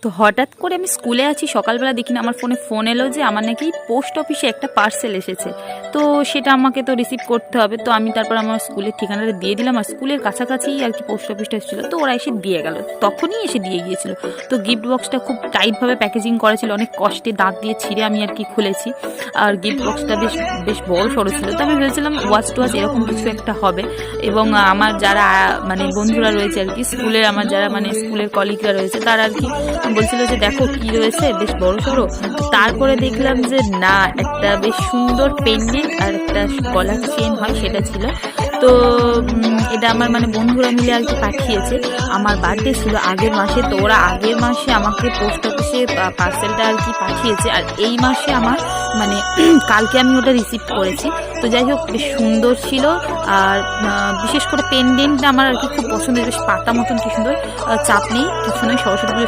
তো হঠাৎ করে আমি স্কুলে আছি, সকালবেলা দেখি না আমার ফোন এলো যে আমার নাকি পোস্ট অফিসে একটা পার্সেল এসেছে। তো সেটা আমাকে তো রিসিভ করতে হবে। তো আমি তারপর আমার স্কুলের ঠিকানাটা দিয়ে দিলাম, আর স্কুলের কাছাকাছিই আর কি পোস্ট অফিসটা এসেছিলো। তো ওরা এসে দিয়ে গেল, তখনই এসে দিয়ে গিয়েছিল। তো গিফট বক্সটা খুব টাইটভাবে প্যাকেজিং করা ছিল, অনেক কষ্টে দাঁত দিয়ে ছিঁড়ে আমি আর কি খুলেছি। আর গিফট বক্সটা বেশ বেশ বড় সড়ো ছিল। তো আমি ভেবেছিলাম ওয়াচ টোয়াচ এরকম কিছু একটা হবে। এবং আমার যারা মানে বন্ধুরা রয়েছে আর কি স্কুলের, আমার যারা মানে স্কুলের কলিগরা রয়েছে, তারা আর কি বলছিল যে দেখো কি রয়েছে, বেশ বড় সড়ো। তারপরে দেখলাম যে না, একটা বেশ সুন্দর পেন্ডেন্ট আর একটা গলার চেন হয় সেটা ছিল। তো এটা আমার মানে বন্ধুরা মিলে আর কি পাঠিয়েছে। আমার বার্থডে ছিল আগের মাসে, তো ওরা আগের মাসে আমাকে পোস্ট অফিসে পার্সেলটা আর কি পাঠিয়েছে, আর এই মাসে আমার মানে কালকে আমি ওটা রিসিভ করেছি। তো যাই হোক, বেশ সুন্দর ছিল। আর বিশেষ করে পেন্ডেন্টটা আমার আর কি খুব পছন্দের, বেশ পাতা মতন কি সুন্দর, চাপ নেই কিছু নয়, সরস্বতী পুজো